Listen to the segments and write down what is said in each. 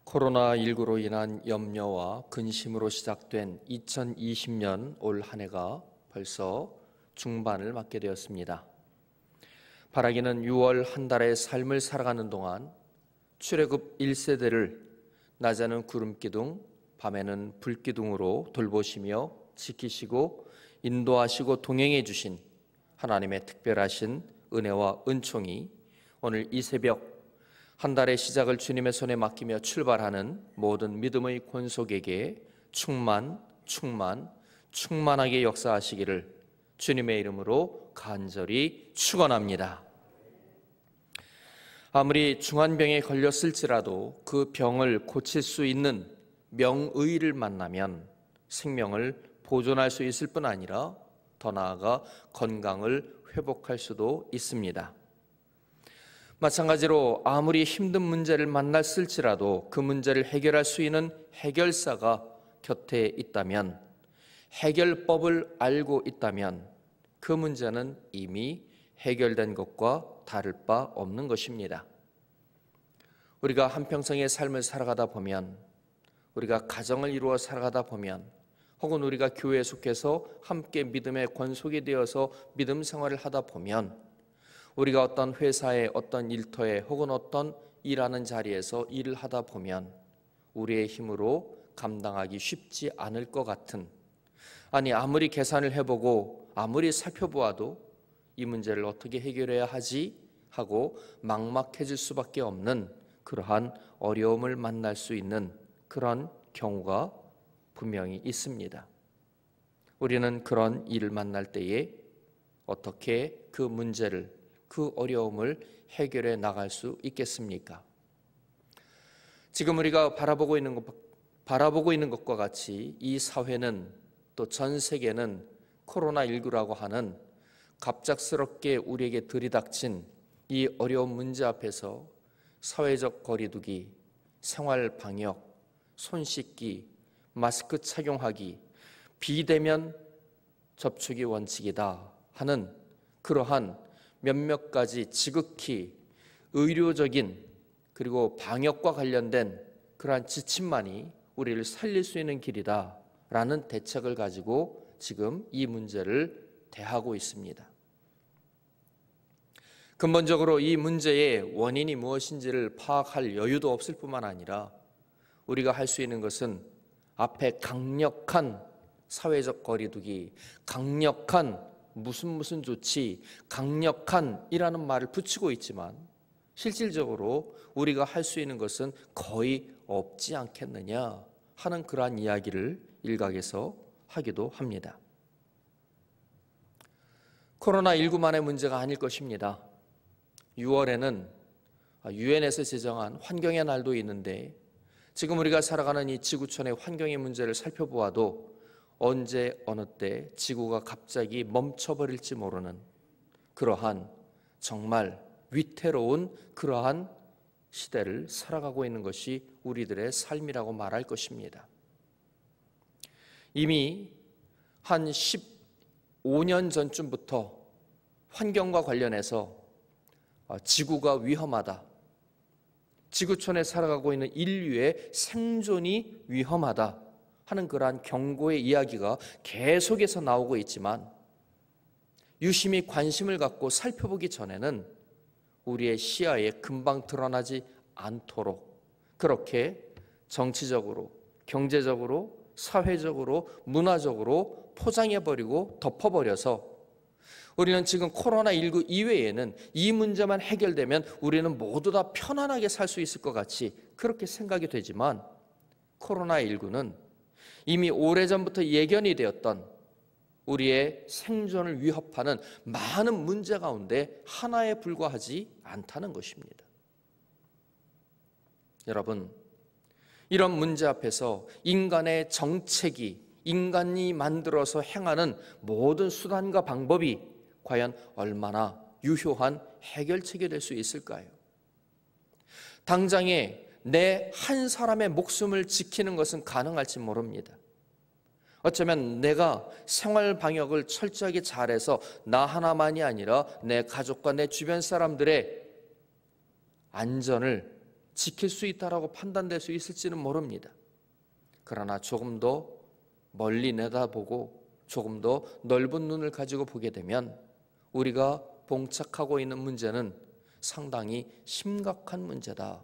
코로나19로 인한 염려와 근심으로 시작된 2020년 올 한 해가 벌써 중반을 맞게 되었습니다. 바라기는 6월 한 달의 삶을 살아가는 동안 출애굽 1세대를 낮에는 구름기둥, 밤에는 불기둥으로 돌보시며 지키시고 인도하시고 동행해 주신 하나님의 특별하신 은혜와 은총이 오늘 이 새벽 한 달의 시작을 주님의 손에 맡기며 출발하는 모든 믿음의 권속에게 충만하게 역사하시기를 주님의 이름으로 간절히 축원합니다. 아무리 중환병에 걸렸을지라도 그 병을 고칠 수 있는 명의를 만나면 생명을 보존할 수 있을 뿐 아니라 더 나아가 건강을 회복할 수도 있습니다. 마찬가지로 아무리 힘든 문제를 만났을지라도 그 문제를 해결할 수 있는 해결사가 곁에 있다면, 해결법을 알고 있다면 그 문제는 이미 해결된 것과 다를 바 없는 것입니다. 우리가 한평생의 삶을 살아가다 보면, 우리가 가정을 이루어 살아가다 보면, 혹은 우리가 교회에 속해서 함께 믿음의 권속이 되어서 믿음 생활을 하다 보면, 우리가 어떤 회사에, 어떤 일터에, 혹은 어떤 일하는 자리에서 일을 하다 보면 우리의 힘으로 감당하기 쉽지 않을 것 같은, 아무리 계산을 해보고 아무리 살펴보아도 이 문제를 어떻게 해결해야 하지 하고 막막해질 수밖에 없는 그러한 어려움을 만날 수 있는 그런 경우가 분명히 있습니다. 우리는 그런 일을 만날 때에 어떻게 그 문제를, 그 어려움을 해결해 나갈 수 있겠습니까? 지금 우리가 바라보고 있는 것과 같이 이 사회는, 또 전 세계는 코로나19라고 하는 갑작스럽게 우리에게 들이닥친 이 어려운 문제 앞에서 사회적 거리두기, 생활 방역, 손 씻기, 마스크 착용하기, 비대면 접촉이 원칙이다 하는 그러한 몇몇 가지 지극히 의료적인 그리고 방역과 관련된 그러한 지침만이 우리를 살릴 수 있는 길이다라는 대책을 가지고 지금 이 문제를 대하고 있습니다. 근본적으로 이 문제의 원인이 무엇인지를 파악할 여유도 없을 뿐만 아니라 우리가 할 수 있는 것은 앞에 강력한 사회적 거리두기, 강력한 무슨 조치, 강력한이라는 말을 붙이고 있지만 실질적으로 우리가 할 수 있는 것은 거의 없지 않겠느냐 하는 그러한 이야기를 일각에서 하기도 합니다. 코로나19만의 문제가 아닐 것입니다. 6월에는 유엔에서 제정한 환경의 날도 있는데, 지금 우리가 살아가는 이 지구촌의 환경의 문제를 살펴보아도 언제 어느 때 지구가 갑자기 멈춰버릴지 모르는 그러한 정말 위태로운 그러한 시대를 살아가고 있는 것이 우리들의 삶이라고 말할 것입니다. 이미 한 15년 전쯤부터 환경과 관련해서 지구가 위험하다, 지구촌에 살아가고 있는 인류의 생존이 위험하다 하는 그러한 경고의 이야기가 계속해서 나오고 있지만, 유심히 관심을 갖고 살펴보기 전에는 우리의 시야에 금방 드러나지 않도록 그렇게 정치적으로, 경제적으로, 사회적으로, 문화적으로 포장해버리고 덮어버려서 우리는 지금 코로나19 이외에는 이 문제만 해결되면 우리는 모두 다 편안하게 살 수 있을 것 같이 그렇게 생각이 되지만, 코로나19는 이미 오래전부터 예견이 되었던 우리의 생존을 위협하는 많은 문제 가운데 하나에 불과하지 않다는 것입니다. 여러분, 이런 문제 앞에서 인간의 정책이, 인간이 만들어서 행하는 모든 수단과 방법이 과연 얼마나 유효한 해결책이 될 수 있을까요? 당장에 내 한 사람의 목숨을 지키는 것은 가능할지 모릅니다. 어쩌면 내가 생활 방역을 철저하게 잘해서 나 하나만이 아니라 내 가족과 내 주변 사람들의 안전을 지킬 수 있다라고 판단될 수 있을지는 모릅니다. 그러나 조금 더 멀리 내다보고 조금 더 넓은 눈을 가지고 보게 되면 우리가 봉착하고 있는 문제는 상당히 심각한 문제다.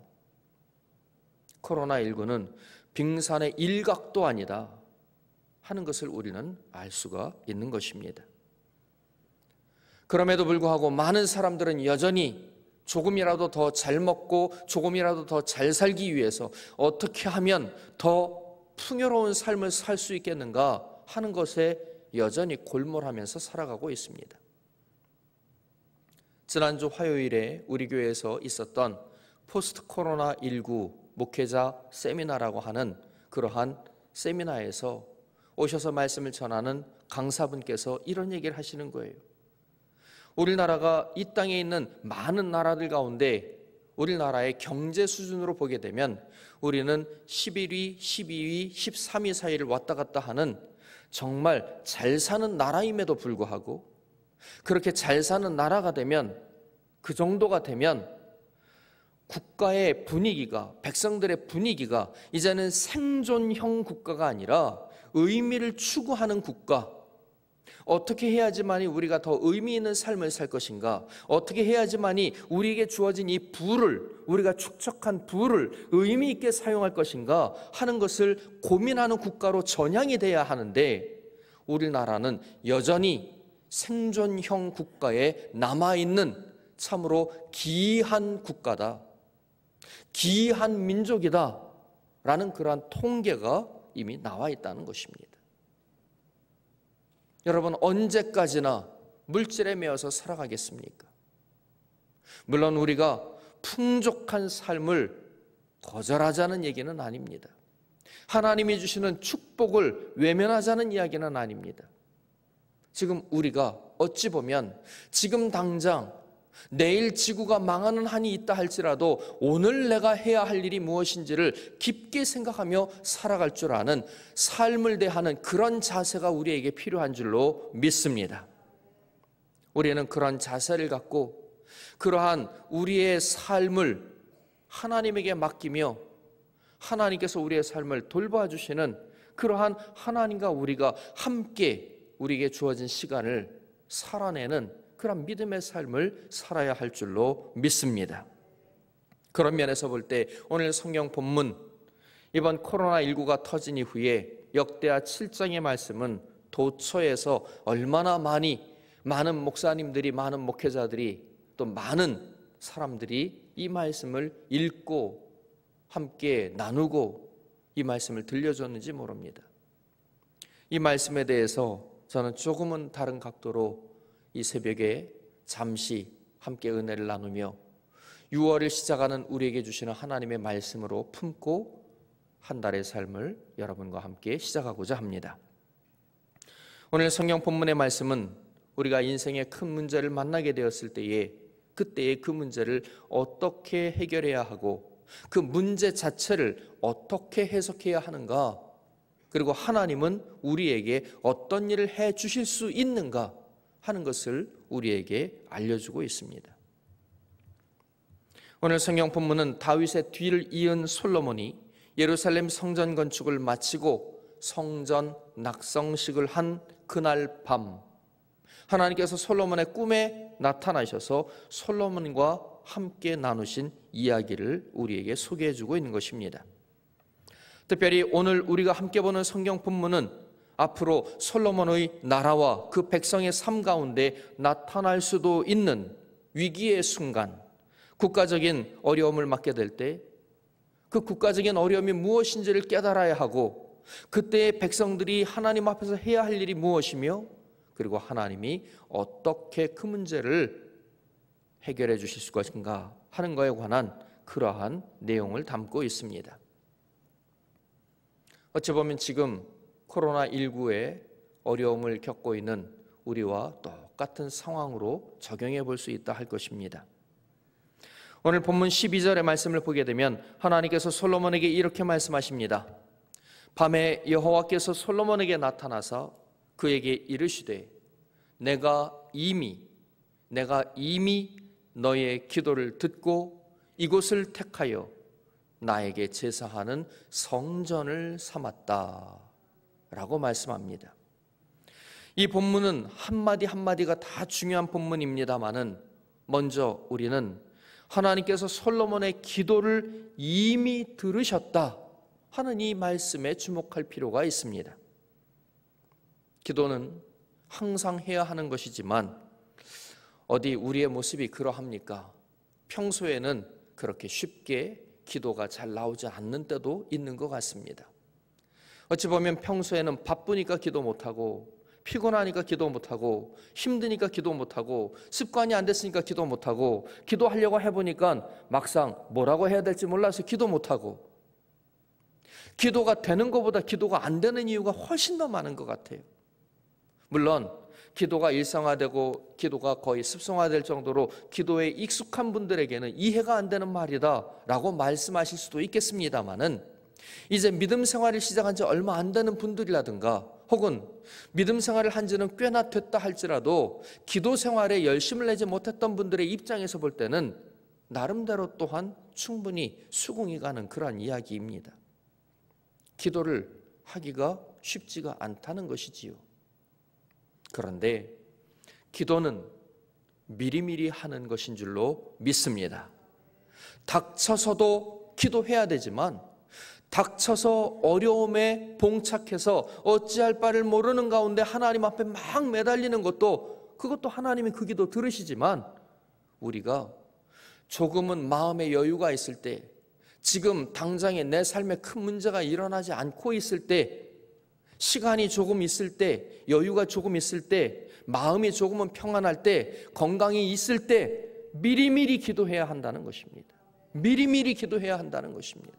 코로나19는 빙산의 일각도 아니다 하는 것을 우리는 알 수가 있는 것입니다. 그럼에도 불구하고 많은 사람들은 여전히 조금이라도 더 잘 먹고 조금이라도 더 잘 살기 위해서 어떻게 하면 더 풍요로운 삶을 살 수 있겠는가 하는 것에 여전히 골몰하면서 살아가고 있습니다. 지난주 화요일에 우리 교회에서 있었던 포스트 코로나19 목회자 세미나라고 하는 그러한 세미나에서 오셔서 말씀을 전하는 강사분께서 이런 얘기를 하시는 거예요. 우리나라가 이 땅에 있는 많은 나라들 가운데 우리나라의 경제 수준으로 보게 되면 우리는 11위, 12위, 13위 사이를 왔다 갔다 하는 정말 잘 사는 나라임에도 불구하고 그렇게 잘 사는 나라가 되면 그 정도가 되면 국가의 분위기가, 백성들의 분위기가 이제는 생존형 국가가 아니라 의미를 추구하는 국가, 어떻게 해야지만이 우리가 더 의미 있는 삶을 살 것인가, 어떻게 해야지만이 우리에게 주어진 이 부를, 우리가 축적한 부를 의미 있게 사용할 것인가 하는 것을 고민하는 국가로 전향이 돼야 하는데 우리나라는 여전히 생존형 국가에 남아있는 참으로 기이한 국가다, 기이한 민족이다 라는 그러한 통계가 이미 나와 있다는 것입니다. 여러분, 언제까지나 물질에 매여서 살아가겠습니까? 물론 우리가 풍족한 삶을 거절하자는 얘기는 아닙니다. 하나님이 주시는 축복을 외면하자는 이야기는 아닙니다. 지금 우리가 어찌 보면 지금 당장 내일 지구가 망하는 한이 있다 할지라도 오늘 내가 해야 할 일이 무엇인지를 깊게 생각하며 살아갈 줄 아는 삶을 대하는 그런 자세가 우리에게 필요한 줄로 믿습니다. 우리는 그런 자세를 갖고 그러한 우리의 삶을 하나님에게 맡기며 하나님께서 우리의 삶을 돌봐주시는 그러한 하나님과 우리가 함께 우리에게 주어진 시간을 살아내는 그런 믿음의 삶을 살아야 할 줄로 믿습니다. 그런 면에서 볼 때 오늘 성경 본문, 이번 코로나19가 터진 이후에 역대하 7장의 말씀은 도처에서 얼마나 많은 목사님들이, 많은 목회자들이, 또 많은 사람들이 이 말씀을 읽고 함께 나누고 이 말씀을 들려줬는지 모릅니다. 이 말씀에 대해서 저는 조금은 다른 각도로 이 새벽에 잠시 함께 은혜를 나누며 6월을 시작하는 우리에게 주시는 하나님의 말씀으로 품고 한 달의 삶을 여러분과 함께 시작하고자 합니다. 오늘 성경 본문의 말씀은 우리가 인생의 큰 문제를 만나게 되었을 때에 그때의 그 문제를 어떻게 해결해야 하고 그 문제 자체를 어떻게 해석해야 하는가, 그리고 하나님은 우리에게 어떤 일을 해 주실 수 있는가 하는 것을 우리에게 알려주고 있습니다. 오늘 성경 본문은 다윗의 뒤를 이은 솔로몬이 예루살렘 성전 건축을 마치고 성전 낙성식을 한 그날 밤 하나님께서 솔로몬의 꿈에 나타나셔서 솔로몬과 함께 나누신 이야기를 우리에게 소개해 주고 있는 것입니다. 특별히 오늘 우리가 함께 보는 성경 본문은 앞으로 솔로몬의 나라와 그 백성의 삶 가운데 나타날 수도 있는 위기의 순간, 국가적인 어려움을 맞게 될 때 그 국가적인 어려움이 무엇인지를 깨달아야 하고 그때의 백성들이 하나님 앞에서 해야 할 일이 무엇이며 그리고 하나님이 어떻게 그 문제를 해결해 주실 것인가 하는 것에 관한 그러한 내용을 담고 있습니다. 어찌 보면 지금 코로나19의 어려움을 겪고 있는 우리와 똑같은 상황으로 적용해 볼 수 있다 할 것입니다. 오늘 본문 12절의 말씀을 보게 되면 하나님께서 솔로몬에게 이렇게 말씀하십니다. 밤에 여호와께서 솔로몬에게 나타나사 그에게 이르시되 내가 이미 너의 기도를 듣고 이곳을 택하여 나에게 제사하는 성전을 삼았다 라고 말씀합니다. 이 본문은 한마디 한마디가 다 중요한 본문입니다마는 먼저 우리는 하나님께서 솔로몬의 기도를 이미 들으셨다 하는 이 말씀에 주목할 필요가 있습니다. 기도는 항상 해야 하는 것이지만 어디 우리의 모습이 그러합니까? 평소에는 그렇게 쉽게 기도가 잘 나오지 않는 때도 있는 것 같습니다. 어찌 보면 평소에는 바쁘니까 기도 못하고, 피곤하니까 기도 못하고, 힘드니까 기도 못하고, 습관이 안 됐으니까 기도 못하고, 기도하려고 해보니까 막상 뭐라고 해야 될지 몰라서 기도 못하고, 기도가 되는 것보다 기도가 안 되는 이유가 훨씬 더 많은 것 같아요. 물론 기도가 일상화되고 기도가 거의 습성화될 정도로 기도에 익숙한 분들에게는 이해가 안 되는 말이다 라고 말씀하실 수도 있겠습니다마는, 이제 믿음 생활을 시작한 지 얼마 안 되는 분들이라든가 혹은 믿음 생활을 한 지는 꽤나 됐다 할지라도 기도 생활에 열심을 내지 못했던 분들의 입장에서 볼 때는 나름대로 또한 충분히 수긍이 가는 그러한 이야기입니다. 기도를 하기가 쉽지가 않다는 것이지요. 그런데 기도는 미리미리 하는 것인 줄로 믿습니다. 닥쳐서도 기도해야 되지만 닥쳐서 어려움에 봉착해서 어찌할 바를 모르는 가운데 하나님 앞에 막 매달리는 그것도 하나님이 그 기도 들으시지만, 우리가 조금은 마음의 여유가 있을 때, 지금 당장에 내 삶에 큰 문제가 일어나지 않고 있을 때, 시간이 조금 있을 때, 여유가 조금 있을 때, 마음이 조금은 평안할 때, 건강이 있을 때 미리미리 기도해야 한다는 것입니다. 미리미리 기도해야 한다는 것입니다.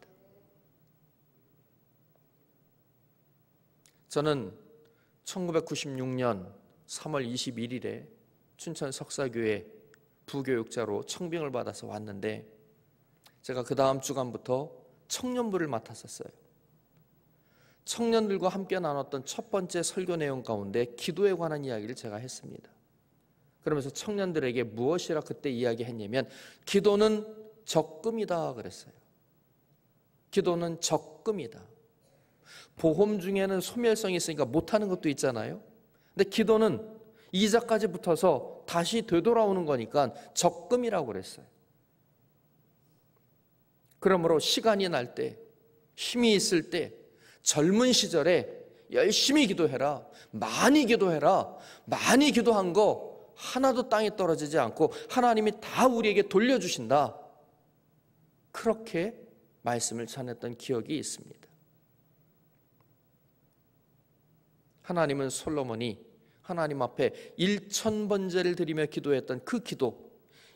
저는 1996년 3월 21일에 춘천 석사교회 부교육자로 청빙을 받아서 왔는데, 제가 그 다음 주간부터 청년부를 맡았었어요. 청년들과 함께 나눴던 첫 번째 설교 내용 가운데 기도에 관한 이야기를 제가 했습니다. 그러면서 청년들에게 무엇이라 그때 이야기했냐면, 기도는 적금이다 그랬어요. 기도는 적금이다. 보험 중에는 소멸성이 있으니까 못하는 것도 있잖아요. 근데 기도는 이자까지 붙어서 다시 되돌아오는 거니까 적금이라고 그랬어요. 그러므로 시간이 날 때, 힘이 있을 때, 젊은 시절에 열심히 기도해라, 많이 기도해라. 많이 기도한 거 하나도 땅에 떨어지지 않고 하나님이 다 우리에게 돌려주신다. 그렇게 말씀을 전했던 기억이 있습니다. 하나님은 솔로몬이 하나님 앞에 1000번제를 드리며 기도했던 그 기도,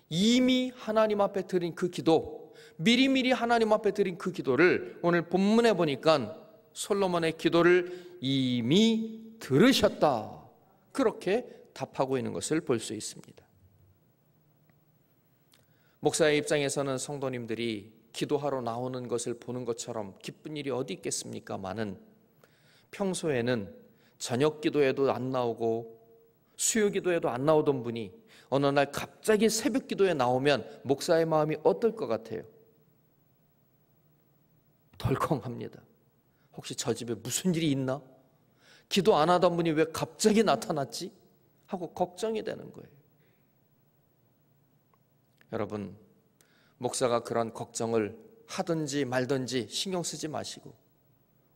이미 하나님 앞에 드린 그 기도, 미리미리 하나님 앞에 드린 그 기도를 오늘 본문에 보니까 솔로몬의 기도를 이미 들으셨다, 그렇게 답하고 있는 것을 볼 수 있습니다. 목사의 입장에서는 성도님들이 기도하러 나오는 것을 보는 것처럼 기쁜 일이 어디 있겠습니까마는, 평소에는 저녁 기도에도 안 나오고 수요 기도에도 안 나오던 분이 어느 날 갑자기 새벽 기도에 나오면 목사의 마음이 어떨 것 같아요? 덜컹합니다. 혹시 저 집에 무슨 일이 있나? 기도 안 하던 분이 왜 갑자기 나타났지? 하고 걱정이 되는 거예요. 여러분, 목사가 그런 걱정을 하든지 말든지 신경 쓰지 마시고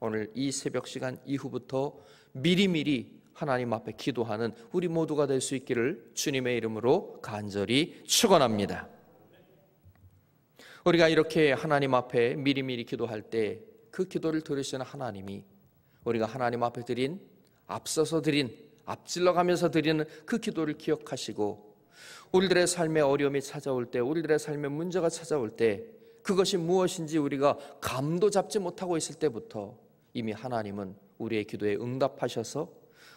오늘 이 새벽 시간 이후부터 미리미리 하나님 앞에 기도하는 우리 모두가 될 수 있기를 주님의 이름으로 간절히 축원합니다. 우리가 이렇게 하나님 앞에 미리미리 기도할 때 그 기도를 들으시는 하나님이 우리가 하나님 앞에 드린, 앞서서 드린, 앞질러가면서 드리는 그 기도를 기억하시고, 우리들의 삶에 어려움이 찾아올 때, 우리들의 삶에 문제가 찾아올 때 그것이 무엇인지 우리가 감도 잡지 못하고 있을 때부터 이미 하나님은 우리의 기도에 응답하셔서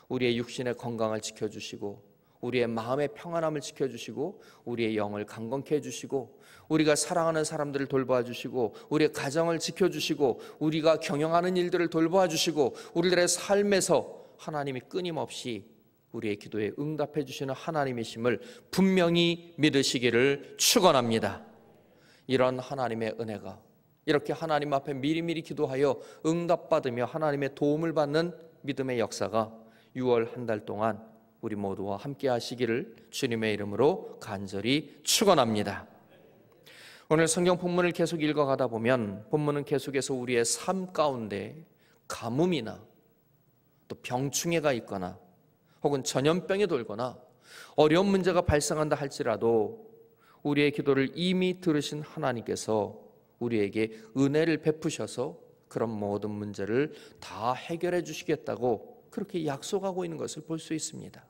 우리의 육신의 건강을 지켜주시고, 우리의 마음의 평안함을 지켜주시고, 우리의 영을 강건케 해주시고, 우리가 사랑하는 사람들을 돌봐 주시고, 우리의 가정을 지켜주시고, 우리가 경영하는 일들을 돌봐 주시고, 우리들의 삶에서 하나님이 끊임없이 우리의 기도에 응답해 주시는 하나님이심을 분명히 믿으시기를 축원합니다. 이런 하나님의 은혜가 이렇게 하나님 앞에 미리미리 기도하여 응답받으며 하나님의 도움을 받는 믿음의 역사가 6월 한 달 동안 우리 모두와 함께 하시기를 주님의 이름으로 간절히 축원합니다. 오늘 성경 본문을 계속 읽어가다 보면 본문은 계속해서 우리의 삶 가운데 가뭄이나 또 병충해가 있거나 혹은 전염병이 돌거나 어려운 문제가 발생한다 할지라도 우리의 기도를 이미 들으신 하나님께서 우리에게 은혜를 베푸셔서 그런 모든 문제를 다 해결해 주시겠다고 그렇게 약속하고 있는 것을 볼 수 있습니다.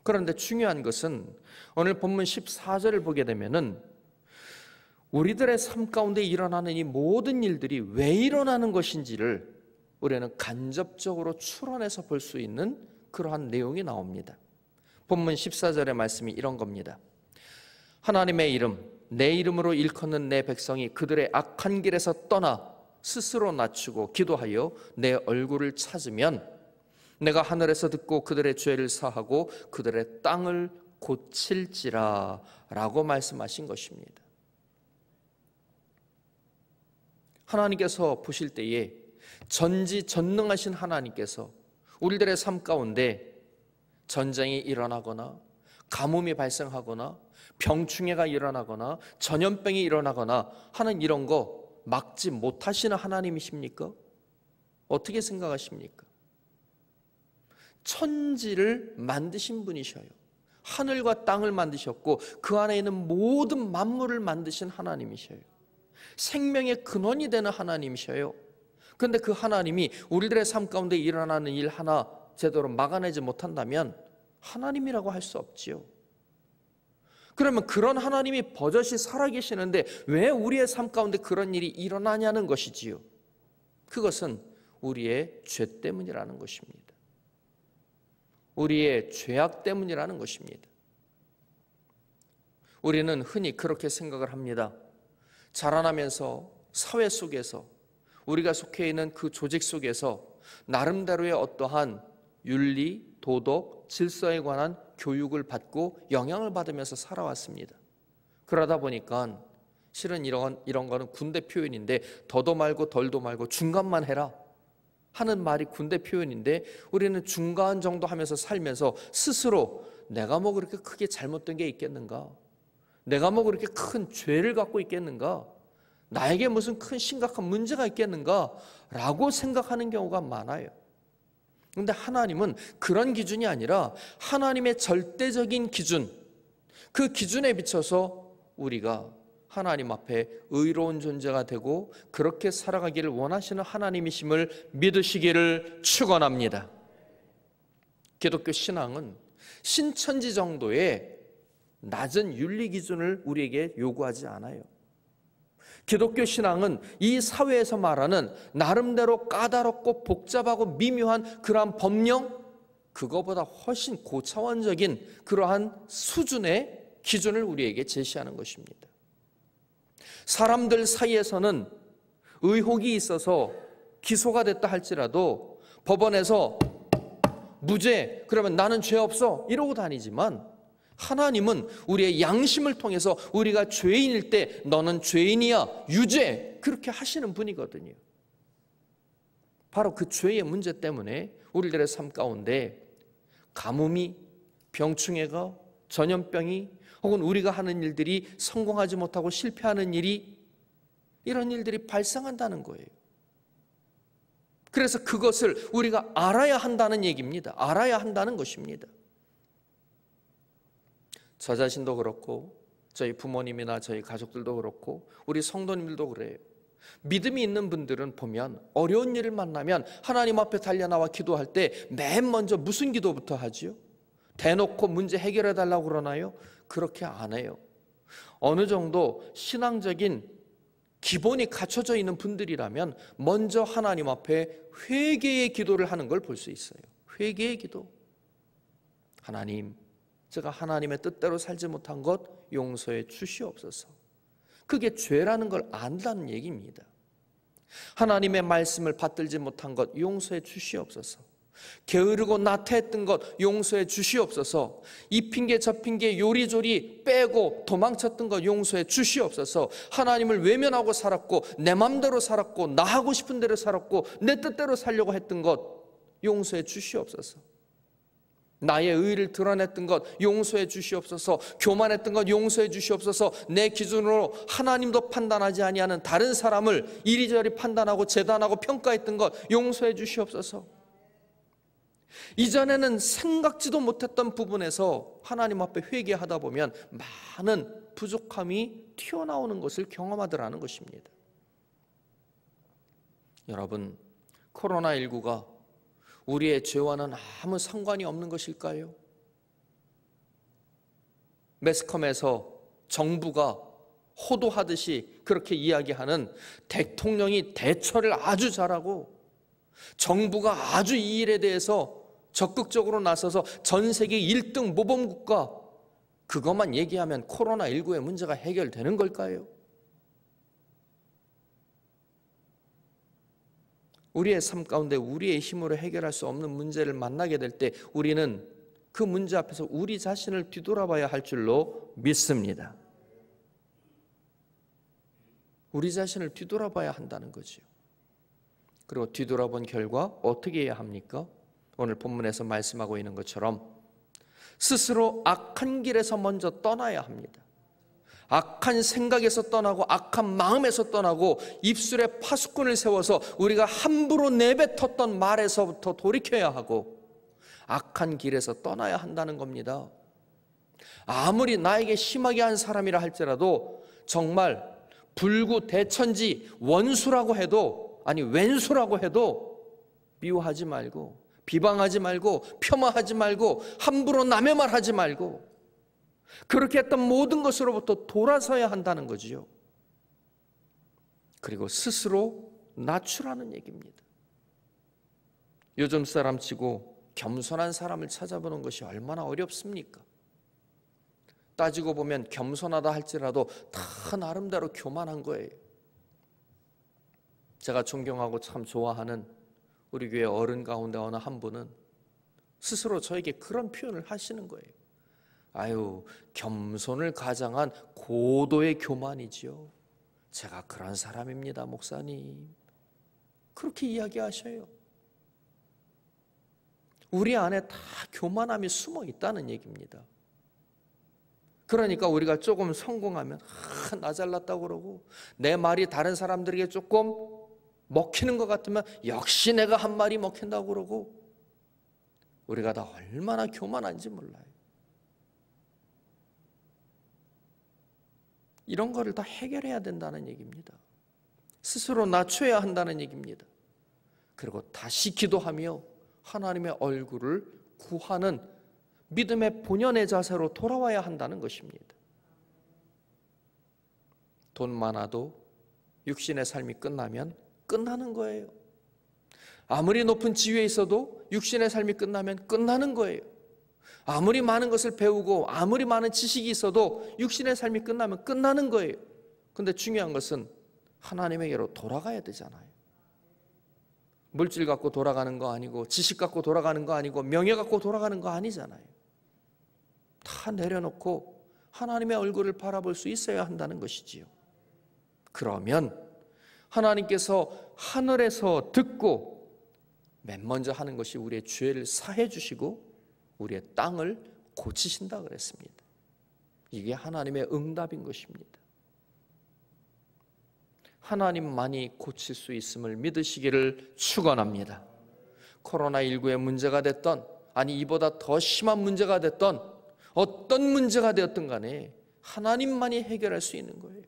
그런데 중요한 것은 오늘 본문 14절을 보게 되면은 우리들의 삶 가운데 일어나는 이 모든 일들이 왜 일어나는 것인지를 우리는 간접적으로 추론해서 볼 수 있는 그러한 내용이 나옵니다. 본문 14절의 말씀이 이런 겁니다. 하나님의 이름, 내 이름으로 일컫는 내 백성이 그들의 악한 길에서 떠나 스스로 낮추고 기도하여 내 얼굴을 찾으면 내가 하늘에서 듣고 그들의 죄를 사하고 그들의 땅을 고칠지라 라고 말씀하신 것입니다. 하나님께서 보실 때에 전지전능하신 하나님께서 우리들의 삶 가운데 전쟁이 일어나거나 가뭄이 발생하거나 병충해가 일어나거나 전염병이 일어나거나 하는 이런 거 막지 못하시는 하나님이십니까? 어떻게 생각하십니까? 천지를 만드신 분이셔요. 하늘과 땅을 만드셨고 그 안에 있는 모든 만물을 만드신 하나님이셔요. 생명의 근원이 되는 하나님이셔요. 그런데 그 하나님이 우리들의 삶 가운데 일어나는 일 하나 제대로 막아내지 못한다면 하나님이라고 할 수 없지요. 그러면 그런 하나님이 버젓이 살아계시는데 왜 우리의 삶 가운데 그런 일이 일어나냐는 것이지요. 그것은 우리의 죄 때문이라는 것입니다. 우리의 죄악 때문이라는 것입니다. 우리는 흔히 그렇게 생각을 합니다. 자라나면서 사회 속에서 우리가 속해 있는 그 조직 속에서 나름대로의 어떠한 윤리, 도덕, 질서에 관한 교육을 받고 영향을 받으면서 살아왔습니다. 그러다 보니까 실은 이런 거는 군대 표현인데 더도 말고 덜도 말고 중간만 해라 하는 말이 군대 표현인데 우리는 중간 정도 하면서 살면서 스스로 내가 뭐 그렇게 크게 잘못된 게 있겠는가? 내가 뭐 그렇게 큰 죄를 갖고 있겠는가? 나에게 무슨 큰 심각한 문제가 있겠는가? 라고 생각하는 경우가 많아요. 그런데 하나님은 그런 기준이 아니라 하나님의 절대적인 기준, 그 기준에 비춰서 우리가 하나님 앞에 의로운 존재가 되고 그렇게 살아가기를 원하시는 하나님이심을 믿으시기를 축원합니다. 기독교 신앙은 신천지 정도의 낮은 윤리 기준을 우리에게 요구하지 않아요. 기독교 신앙은 이 사회에서 말하는 나름대로 까다롭고 복잡하고 미묘한 그러한 법령, 그거보다 훨씬 고차원적인 그러한 수준의 기준을 우리에게 제시하는 것입니다. 사람들 사이에서는 의혹이 있어서 기소가 됐다 할지라도 법원에서 무죄, 그러면 나는 죄 없어 이러고 다니지만 하나님은 우리의 양심을 통해서 우리가 죄인일 때 너는 죄인이야, 유죄, 그렇게 하시는 분이거든요. 바로 그 죄의 문제 때문에 우리들의 삶 가운데 가뭄이, 병충해가, 전염병이 혹은 우리가 하는 일들이 성공하지 못하고 실패하는 일이 이런 일들이 발생한다는 거예요. 그래서 그것을 우리가 알아야 한다는 얘기입니다. 알아야 한다는 것입니다. 저 자신도 그렇고 저희 부모님이나 저희 가족들도 그렇고 우리 성도님들도 그래요. 믿음이 있는 분들은 보면 어려운 일을 만나면 하나님 앞에 달려나와 기도할 때 맨 먼저 무슨 기도부터 하지요? 대놓고 문제 해결해 달라고 그러나요? 그렇게 안 해요. 어느 정도 신앙적인 기본이 갖춰져 있는 분들이라면 먼저 하나님 앞에 회개의 기도를 하는 걸 볼 수 있어요. 회개의 기도. 하나님, 제가 하나님의 뜻대로 살지 못한 것 용서해 주시옵소서. 그게 죄라는 걸 안다는 얘기입니다. 하나님의 말씀을 받들지 못한 것 용서해 주시옵소서. 게으르고 나태했던 것 용서해 주시옵소서. 이 핑계 저 핑계 요리조리 빼고 도망쳤던 것 용서해 주시옵소서. 하나님을 외면하고 살았고 내 맘대로 살았고 나 하고 싶은 대로 살았고 내 뜻대로 살려고 했던 것 용서해 주시옵소서. 나의 의의를 드러냈던 것 용서해 주시옵소서. 교만했던 것 용서해 주시옵소서. 내 기준으로 하나님도 판단하지 아니하는 다른 사람을 이리저리 판단하고 재단하고 평가했던 것 용서해 주시옵소서. 이전에는 생각지도 못했던 부분에서 하나님 앞에 회개하다 보면 많은 부족함이 튀어나오는 것을 경험하더라는 것입니다. 여러분, 코로나19가 우리의 죄와는 아무 상관이 없는 것일까요? 매스컴에서 정부가 호도하듯이 그렇게 이야기하는 대통령이 대처를 아주 잘하고 정부가 아주 이 일에 대해서 적극적으로 나서서 전 세계 1등 모범국가 그것만 얘기하면 코로나19의 문제가 해결되는 걸까요? 우리의 삶 가운데 우리의 힘으로 해결할 수 없는 문제를 만나게 될 때 우리는 그 문제 앞에서 우리 자신을 뒤돌아봐야 할 줄로 믿습니다. 우리 자신을 뒤돌아봐야 한다는 거죠. 그리고 뒤돌아본 결과 어떻게 해야 합니까? 오늘 본문에서 말씀하고 있는 것처럼 스스로 악한 길에서 먼저 떠나야 합니다. 악한 생각에서 떠나고 악한 마음에서 떠나고 입술에 파수꾼을 세워서 우리가 함부로 내뱉었던 말에서부터 돌이켜야 하고 악한 길에서 떠나야 한다는 겁니다. 아무리 나에게 심하게 한 사람이라 할지라도 정말 불구대천지 원수라고 해도 아니 왼수라고 해도 미워하지 말고 비방하지 말고 폄하하지 말고 함부로 남의 말하지 말고 그렇게 했던 모든 것으로부터 돌아서야 한다는 거지요. 그리고 스스로 낮추라는 얘기입니다. 요즘 사람치고 겸손한 사람을 찾아보는 것이 얼마나 어렵습니까? 따지고 보면 겸손하다 할지라도 다 나름대로 교만한 거예요. 제가 존경하고 참 좋아하는 우리 교회 어른 가운데 어느 한 분은 스스로 저에게 그런 표현을 하시는 거예요. 아유, 겸손을 가장한 고도의 교만이지요. 제가 그런 사람입니다, 목사님. 그렇게 이야기하셔요. 우리 안에 다 교만함이 숨어 있다는 얘기입니다. 그러니까 우리가 조금 성공하면 나 잘났다고 그러고 내 말이 다른 사람들에게 조금 먹히는 것 같으면 역시 내가 한 말이 먹힌다고 그러고 우리가 다 얼마나 교만한지 몰라요. 이런 거를 다 해결해야 된다는 얘기입니다. 스스로 낮춰야 한다는 얘기입니다. 그리고 다시 기도하며 하나님의 얼굴을 구하는 믿음의 본연의 자세로 돌아와야 한다는 것입니다. 돈 많아도 육신의 삶이 끝나면 끝나는 거예요. 아무리 높은 지위에 있어도 육신의 삶이 끝나면 끝나는 거예요. 아무리 많은 것을 배우고 아무리 많은 지식이 있어도 육신의 삶이 끝나면 끝나는 거예요. 근데 중요한 것은 하나님에게로 돌아가야 되잖아요. 물질 갖고 돌아가는 거 아니고 지식 갖고 돌아가는 거 아니고 명예 갖고 돌아가는 거 아니잖아요. 다 내려놓고 하나님의 얼굴을 바라볼 수 있어야 한다는 것이지요. 그러면 하나님께서 하늘에서 듣고 맨 먼저 하는 것이 우리의 죄를 사해 주시고 우리의 땅을 고치신다 그랬습니다. 이게 하나님의 응답인 것입니다. 하나님만이 고칠 수 있음을 믿으시기를 축원합니다. 코로나19의 문제가 됐던 아니 이보다 더 심한 문제가 됐던 어떤 문제가 되었든 간에 하나님만이 해결할 수 있는 거예요.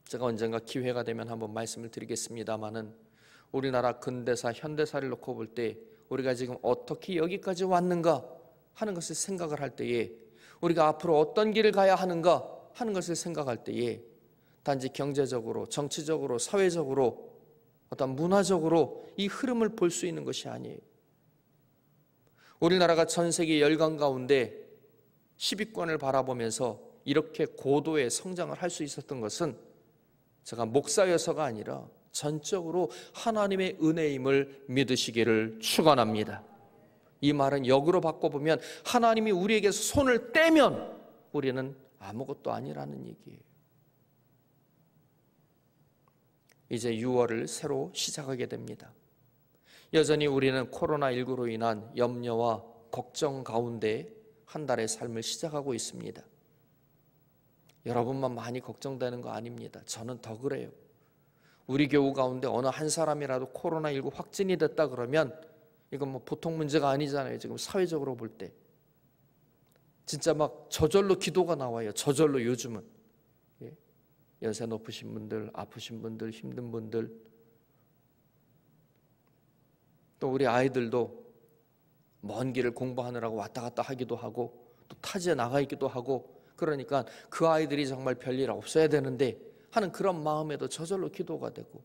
제가 언젠가 기회가 되면 한번 말씀을 드리겠습니다마는 우리나라 근대사, 현대사를 놓고 볼 때 우리가 지금 어떻게 여기까지 왔는가 하는 것을 생각을 할 때에 우리가 앞으로 어떤 길을 가야 하는가 하는 것을 생각할 때에 단지 경제적으로, 정치적으로, 사회적으로, 어떤 문화적으로 이 흐름을 볼 수 있는 것이 아니에요. 우리나라가 전 세계 열강 가운데 10위권을 바라보면서 이렇게 고도의 성장을 할 수 있었던 것은 제가 목사여서가 아니라 전적으로 하나님의 은혜임을 믿으시기를 축원합니다. 이 말은 역으로 바꿔보면 하나님이 우리에게서 손을 떼면 우리는 아무것도 아니라는 얘기예요. 이제 6월을 새로 시작하게 됩니다. 여전히 우리는 코로나19로 인한 염려와 걱정 가운데 한 달의 삶을 시작하고 있습니다. 여러분만 많이 걱정되는 거 아닙니다. 저는 더 그래요. 우리 교우 가운데 어느 한 사람이라도 코로나19 확진이 됐다 그러면 이건 뭐 보통 문제가 아니잖아요. 지금 사회적으로 볼 때 진짜 막 저절로 기도가 나와요. 저절로 요즘은. 연세 높으신 분들, 아프신 분들, 힘든 분들, 또 우리 아이들도 먼 길을 공부하느라고 왔다 갔다 하기도 하고 또 타지에 나가 있기도 하고, 그러니까 그 아이들이 정말 별일 없어야 되는데 하는 그런 마음에도 저절로 기도가 되고,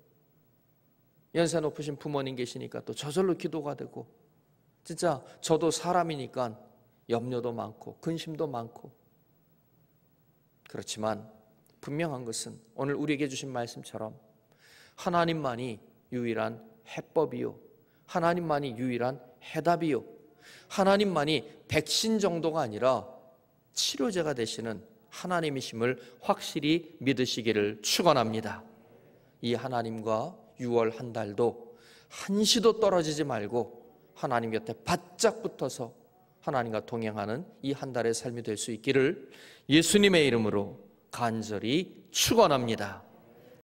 연세 높으신 부모님 계시니까 또 저절로 기도가 되고, 진짜 저도 사람이니까 염려도 많고 근심도 많고. 그렇지만 분명한 것은 오늘 우리에게 주신 말씀처럼 하나님만이 유일한 해법이요, 하나님만이 유일한 해답이요, 하나님만이 백신 정도가 아니라 치료제가 되시는 하나님이심을 확실히 믿으시기를 축원합니다. 이 하나님과 6월 한 달도 한시도 떨어지지 말고 하나님 곁에 바짝 붙어서 하나님과 동행하는 이 한 달의 삶이 될 수 있기를 예수님의 이름으로 간절히 축원합니다.